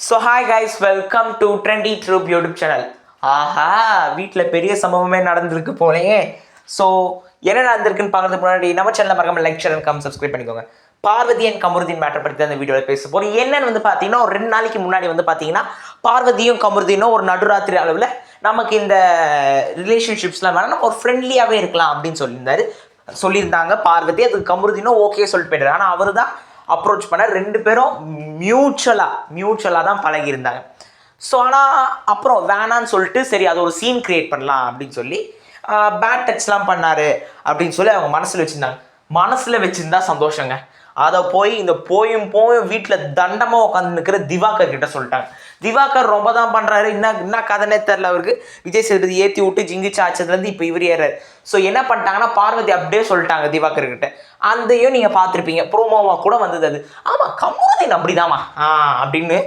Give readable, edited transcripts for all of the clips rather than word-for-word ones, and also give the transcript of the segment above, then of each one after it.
So hi guys, welcome to trendy troop YouTube channel. ஆஹா, வீட்டில் பெரிய சம்பவமே நடந்திருக்கு போலயே. ஸோ என்ன நடந்திருக்குன்னு பார்க்கறதுக்கு முன்னாடி நம்ம சேனலில் மறக்காம லைக் ஷேர் அண்ட் சப்ஸ்கிரைப் பண்ணிக்கோங்க. பார்வதி அண்ட் கமருதீன் மேட்டர் பற்றி தான் இந்த வீடியோவில் பேச போகிறோம். என்னன்னு வந்து பார்த்தீங்கன்னா, ஒரு 2 நாளைக்கு முன்னாடி வந்து பார்த்தீங்கன்னா பார்வதியும் கமருதீனும் ஒரு நடுராத்திரி அளவில் நமக்கு இந்த ரிலேஷன்ஷிப்ஸ்லாம் வேணாம், நம்ம ஒரு ஃப்ரெண்ட்லியாகவே இருக்கலாம் அப்படின்னு சொல்லியிருந்தாங்க பார்வதி. அதுக்கு கமருதீனும் ஓகே சொல்லிட்டு போயிட்டாரு. ஆனால் அவர் தான் அப்ரோச் பண்ண, 2 பேரும் மியூச்சுவலாக தான் பழகியிருந்தாங்க. ஸோ ஆனால் அப்புறம் வேணான்னு சொல்லிட்டு சரி அது ஒரு சீன் கிரியேட் பண்ணலாம் அப்படின்னு சொல்லி பேட் டச்லாம் பண்ணார் அப்படின்னு சொல்லி அவங்க மனசில் வச்சுருந்தா சந்தோஷங்க. அதை போய் போயும் வீட்டில் தண்டமாக உட்காந்து நிற்கிற திவாகர் கிட்ட சொல்லிட்டாங்க. திவாகர் ரொம்ப தான் பண்ணுறாரு, என்ன கதனே தெரில அவருக்கு. விஜய் சேதுபதி ஏற்றி விட்டு ஜிங்கிச்சு ஆச்சதுலேருந்து இப்போ இவர் ஏறாரு. ஸோ என்ன பண்ணிட்டாங்கன்னா பார்வதி அப்படியே சொல்லிட்டாங்க திவாகர் கிட்ட. அதையும் நீங்கள் பார்த்துருப்பீங்க, ப்ரோமோவாக கூட வந்தது அது. ஆமாம், கமருதீன் அப்படிதாம்மா அப்படின்னு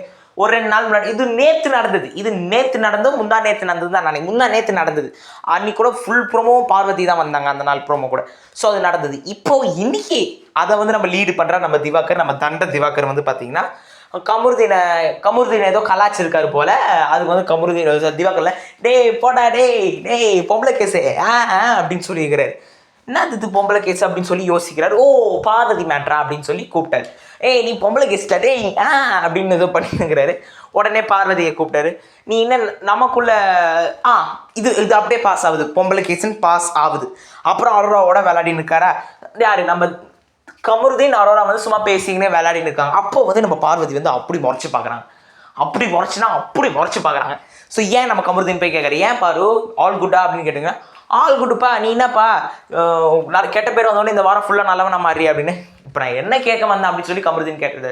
ஒரு 2 நாள் முன்னாடி. இது நேற்று நடந்தது முந்தா நேற்று நடந்தது தான் முந்தா நேற்று நடந்தது. அன்னைக்கு கூட ஃபுல் ப்ரோமோவும் பார்வதி தான் வந்தாங்க, அந்த நாள் ப்ரோமோ கூட. ஸோ அது நடந்தது. இப்போ இன்னைக்கு அதை நம்ம லீடு பண்ணுற நம்ம திவாகர், நம்ம திவாகர் வந்து பார்த்தீங்கன்னா கமருதீனை ஏதோ கலாச்சிருக்காரு போல. அதுக்கு கமருதீன் திவாகர்ல போடா பொம்பளை கேஸு அப்படின்னு சொல்லியிருக்கிறாரு. என்னது பொம்பளை கேஸ் அப்படின்னு சொல்லி யோசிக்கிறாரு. ஓ, பார்வதி மேட்ரா அப்படின்னு சொல்லி கூப்பிட்டாரு. நீ பொம்பளை கேஸ்டா அப்படின்னு ஏதோ பண்ணிருக்கிறாரு. உடனே பார்வதியை கூப்பிட்டாரு. நீ என்ன நமக்குள்ள இது அப்படியே பாஸ் ஆகுது, பொம்பளை கேஸுன்னு பாஸ் ஆகுது. அப்புறம் அரோராவோட விளையாடின்னு இருக்காரா யாரு, நம்ம கமருதீன் அரோரா சும்மா பேசிக்கினே விளையாடின்னு இருக்காங்க. அப்போ நம்ம பார்வதி அப்படி முறைச்சு பார்க்குறாங்க. ஸோ ஏன் நம்ம கமருதீன் போய் கேட்குறேன், ஏன் பாரு ஆல் குட்டா அப்படின்னு கேட்டுங்க. ஆல் குட்டுப்பா, நீ என்னப்பா கெட்ட பேர் வந்தோடனே இந்த வாரம் ஃபுல்லாக நல்லவனா மாறி அப்படின்னு. இப்போ நான் என்ன கேட்க வந்தேன் அப்படின்னு சொல்லி கமருதீன் கேட்டது.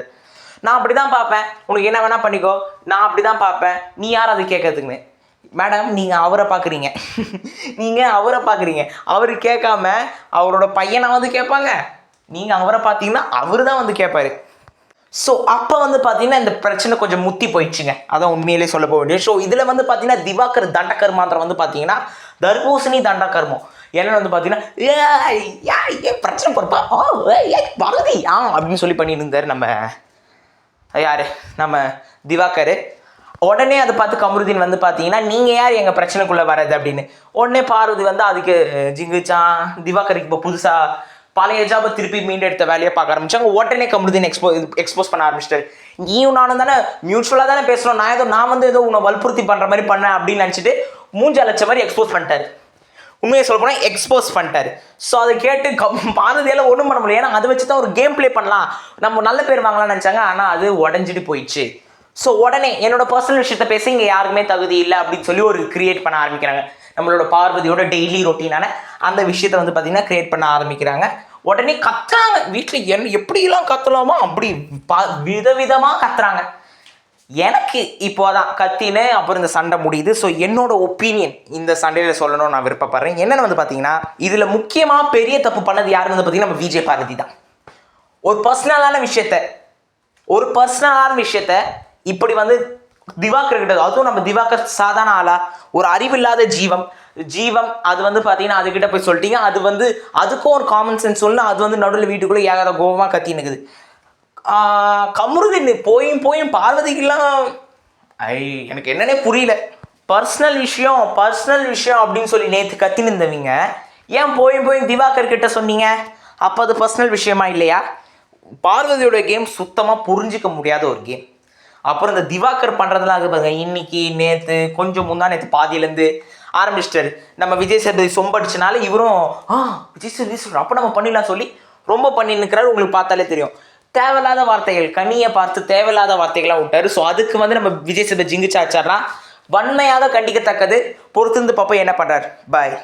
நான் அப்படி தான் பார்ப்பேன், உனக்கு என்ன வேணால் பண்ணிக்கோ, நான் அப்படி தான் பார்ப்பேன், நீ யார் அது கேட்கறதுக்குன்னு. மேடம், நீங்கள் அவரை பார்க்குறீங்க, அவர் கேட்காம அவரோட பையனை கேட்பாங்க. நீங்கள் அவரை பார்த்தீங்கன்னா அவர் தான் கேட்பாரு. ஸோ அப்போ பார்த்தீங்கன்னா இந்த பிரச்சனை கொஞ்சம் முத்தி போயிடுச்சுங்க. அதான் உண்மையிலே சொல்ல போக வேண்டிய. ஸோ இதில் பார்த்தீங்கன்னா திவாகர் தண்டகர்மாந்திரம் பார்த்தீங்கன்னா தர்பூசணி தண்டகர்மம். என்னன்னு பார்த்தீங்கன்னா ஏன் பிரச்சனை பொறுப்பா பகுதி அப்படின்னு சொல்லி பண்ணிட்டு இருந்தார் நம்ம திவாகர். உடனே அதை பார்த்து கமருதீன் பார்த்தீங்கன்னா நீங்கள் யார் எங்கள் பிரச்சனைக்குள்ளே வர்றது அப்படின்னு. உடனே பார்வதி அதுக்கு ஜிங்குச்சான் திவாகருக்கு இப்போ புதுசாக பழைய ஜாபை திருப்பி மீண்டெடுத்த வேலையை பார்க்க ஆரம்பிச்சாங்க. உடனே கமருதீன் எக்ஸ்போஸ் பண்ண ஆரம்பிச்சிட்டாரு. நீயும் நானும் தானே மியூச்சுவலாக தானே பேசுகிறோம், நான் ஏதோ உன்னை வற்புறுத்தி பண்ணுற மாதிரி பண்ணேன் அப்படின்னு நினச்சிட்டு மூஞ்ச அழைச்ச மாதிரி எக்ஸ்போஸ் பண்ணிட்டாரு. உண்மையை சொல்ல போனால் எக்ஸ்போஸ் பண்ணிட்டாரு. ஸோ அதை கேட்டு பார்வதியால் ஒன்றும் பண்ண முடியல. ஏன்னா அதை வச்சு தான் ஒரு கேம் பிளே பண்ணலாம், நம்ம நல்ல பேர் வாங்கலாம்னு நினச்சாங்க. ஆனால் அது உடஞ்சிட்டு போயிடுச்சு. ஸோ உடனே என்னோட பர்சனல் விஷயத்த பேச இங்கே யாருக்குமே தகுதி இல்லை அப்படின்னு சொல்லி ஒரு கிரியேட் பண்ண ஆரம்பிக்கிறாங்க. நம்மளோட பார்வதியோட டெய்லி ரொட்டீனான அந்த விஷயத்தை பார்த்தீங்கன்னா கிரியேட் பண்ண ஆரம்பிக்கிறாங்க. உடனே கத்துறாங்க. வீட்டில் எப்படிலாம் கத்தலாமோ அப்படி விதவிதமாக கத்துறாங்க. எனக்கு இப்போதான் கத்தினே அப்புறம் இந்த சண்டை முடியுது. ஸோ என்னோட ஒப்பீனியன் இந்த சண்டையில் சொல்லணும்னு நான் விருப்பப்படுறேன். என்னென்னு பார்த்தீங்கன்னா, இதில் முக்கியமாக பெரிய தப்பு பண்ணது யாருன்னு பார்த்தீங்கன்னா நம்ம விஜய் பார்வதி தான். ஒரு பர்சனலான விஷயத்த இப்படி திவாகர் கிட்ட, அதுவும் நம்ம திவாகர் சாதாரண ஆளா, ஒரு அறிவில்லாத ஜீவம் அது பார்த்தீங்கன்னா அதுக்கிட்ட போய் சொல்லிட்டீங்க. அது அதுக்கும் ஒரு காமன் சென்ஸ் சொல்லணும். அது நடுவில் வீட்டுக்குள்ளே ஏகாத கோபமாக கத்தி நிற்குது. கமருதீன் போயும் பார்வதிக்கெல்லாம் எனக்கு என்னன்னே புரியல. பர்சனல் விஷயம் அப்படின்னு சொல்லி நேற்று கத்தி நின்றவங்க ஏன் போயும் திவாகர் கிட்ட சொன்னீங்க? அப்போ அது பர்சனல் விஷயமா இல்லையா? பார்வதியோட கேம் சுத்தமாக புரிஞ்சிக்க முடியாத ஒரு கேம். அப்புறம் இந்த திவாகர் பண்ணுறதுலாம் பாருங்க, இன்னைக்கு நேற்று கொஞ்சம் முந்தா நேற்று பாதியிலேருந்து ஆரம்பிச்சிட்டாரு. நம்ம விஜய் சேதுபதி சொம்படிச்சனால இவரும் விஜய் சேதுபதி சொல்கிறோம் அப்போ நம்ம பண்ணிடலாம் சொல்லி ரொம்ப பண்ணி நிற்கிறாரு. உங்களுக்கு பார்த்தாலே தெரியும், தேவையில்லாத வார்த்தைகள், கண்ணியை பார்த்து தேவையில்லாத வார்த்தைகளாக விட்டாரு. ஸோ அதுக்கு நம்ம விஜய் சேதுபதி ஜிங்குச்சாச்சார்னா வன்மையாக கண்டிக்கத்தக்கது. பொறுத்திருந்து பார்ப்போம் என்ன பண்ணுறாரு. பாய்.